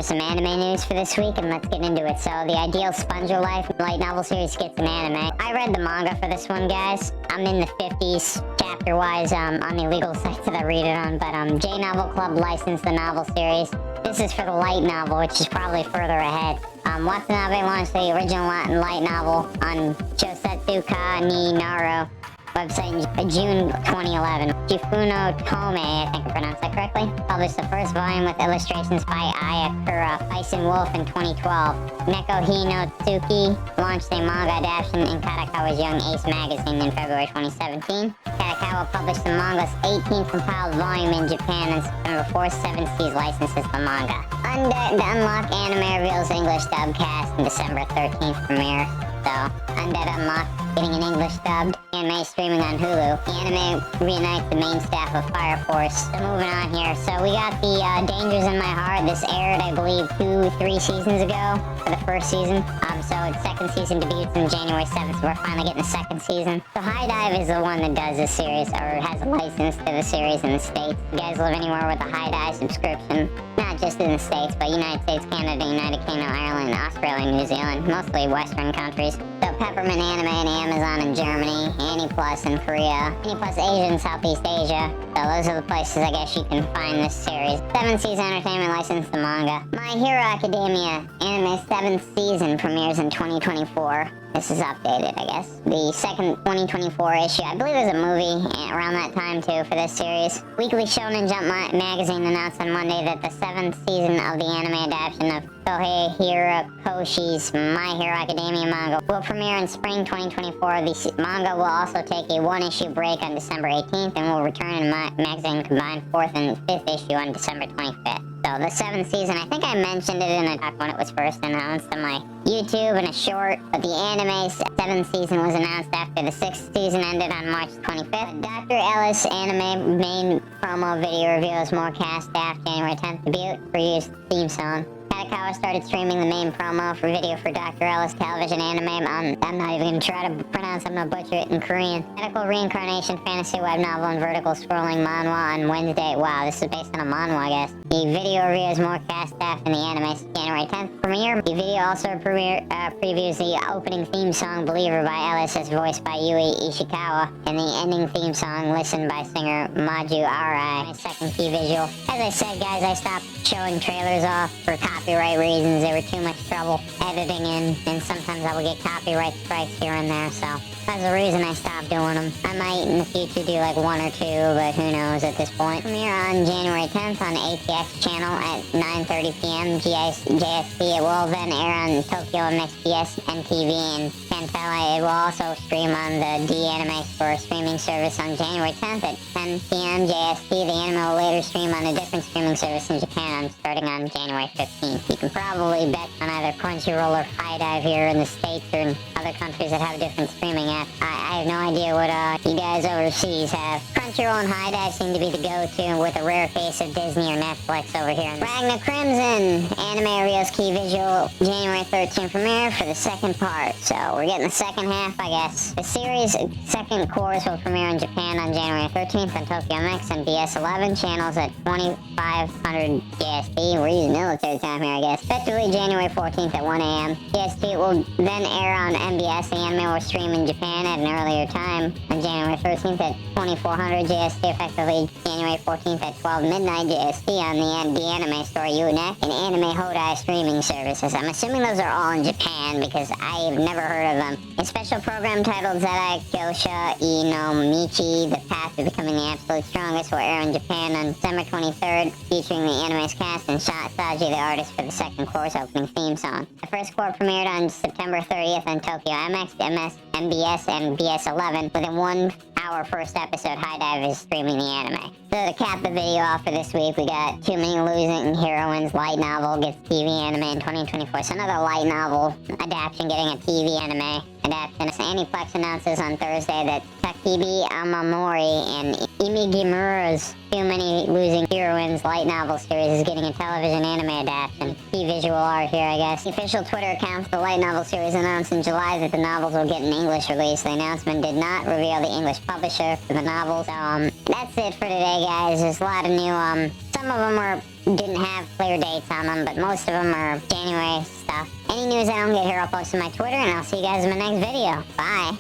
some anime news for this week, and let's get into it. So, the Ideal Sponge of Life light novel series gets an anime. I read the manga for this one, guys. I'm in the 50s, chapter-wise, on the illegal sites that I read it on, but J Novel Club licensed the novel series. This is for the light novel, which is probably further ahead. Watanabe launched the original light novel on Shosetsuka ni Naro website in June 2011. Jifuno Tome, I think I pronounced that correctly, published the first volume with illustrations by Ayakura Bison Wolf in 2012. Neko Hino Tsuki launched a manga adaptation in Kadokawa's Young Ace magazine in February 2017. Kadokawa published the manga's 18th compiled volume in Japan on September 4th. Seven Seas licenses the manga. Undead Unluck Anime reveals English dub cast in December 13th premiere. So, Undead Unluck getting an English dubbed anime streaming on Hulu. The anime reunites the main staff of Fire Force. So moving on here. So we got the Dangers in My Heart. This aired, I believe, 2-3 seasons ago for the first season. So its second season debuts on January 7th. So we're finally getting the second season. So High Dive is the one that does this series, or has a license to the series in the States. If you guys live anywhere with a High Dive subscription, not just in the States, but United States, Canada, United Kingdom, Ireland, Australia, New Zealand, mostly Western countries. So Peppermint Anime and Amazon in Germany, Annie Plus in Korea, Annie Plus Asia and Southeast Asia. So those are the places I guess you can find this series. Seven Seas Entertainment licensed the manga. My Hero Academia anime 7th season premieres in 2024. This is updated, I guess. The second 2024 issue. I believe there's a movie around that time, too, for this series. Weekly Shonen Jump magazine announced on Monday that the 7th season of the anime adaptation of Kohei Hirokoshi's My Hero Academia manga will premiere in spring 2024. The manga will also take a one-issue break on December 18th and will return in the magazine combined 4th and 5th issue on December 25th. So the 7th season, I think I mentioned it in a talk when it was first announced on my YouTube in a short, but the anime's 7th season was announced after the 6th season ended on March 25th. Dr. Ellis anime main promo video reveals more cast staff January 10th debut for use theme song. Kadokawa started streaming the main promo for video for Dr. Ellis television anime. I'm not even going to try to pronounce it, I'm going to butcher it in Korean. Medical reincarnation fantasy web novel and vertical scrolling manhwa on Wednesday. Wow, this is based on a manhwa, I guess. The video reveals more cast staff in the anime's January 10th premiere. The video also previews the opening theme song Believer by Ellis as voiced by Yui Ishikawa and the ending theme song listened by singer Maju Arai. My second key visual. As I said, guys, I stopped showing trailers off for copyright reasons. They were too much trouble editing in, and sometimes I would get copyright strikes here and there, so that's the reason I stopped doing them. I might in the future do like one or two, but who knows at this point. Premiere on January 10th on ATX channel at 9:30 p.m. JSP. It will then air on Tokyo MXPS and TV and Kantele. It will also stream on the D-Anime Store streaming service on January 10th at 10 p.m. JSP. The anime will later stream on a different streaming service in Japan starting on January 15th. You can probably bet on either Crunchyroll or High Dive here in the States or in other countries that have different streaming apps. I have no idea what you guys overseas have. Crunchyroll and High Dive seem to be the go-to, with a rare case of Disney or Netflix over here. Ragna Crimson anime reveals key visual January 13th premiere for the second part. So we're getting the second half, I guess. The series' second course will premiere in Japan on January 13th on Tokyo MX and BS11 channels at 2500 JST. We're using military time here, I guess. Effectively January 14th at 1 a.m. JST will then air on MBS. The anime will stream in Japan at an earlier time on January 13th at 2400 JST, effectively January 14th at 12 midnight JST on the Anime Store Unet and Anime Hodai streaming services. I'm assuming those are all in Japan because I've never heard of them. A special program titled Zedai Kyosha no Michi, The Path to Becoming the Absolute Strongest, will air in Japan on December 23rd, featuring the anime's cast and Saji, the artist for the second course opening theme song. The first course premiered on September 30th on Tokyo MX, MS, MBS, and BS11. Within 1 hour first episode, High Dive is streaming the anime. So to cap the video off for this week, we got Too Many Losing Heroines light novel gets TV anime in 2024. So another light novel adaptation getting a TV anime adaptation. Aniplex announces on Thursday that Takibi Amamori and Imigimura's Too Many Losing Heroines light novel series is getting a television anime adaptation. Key visual art here, I guess. The official Twitter account for the light novel series announced in July that the novels will get an English release. The announcement did not reveal the English publisher for the novels. So, that's it for today, guys. There's a lot of new, some of them are didn't have clear dates on them, but most of them are January stuff. Any news I don't get here, I'll post on my Twitter, and I'll see you guys in my next video. Bye.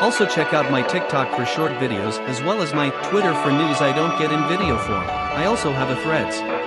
Also check out my TikTok for short videos, as well as my Twitter for news I don't get in video form. I also have a Threads.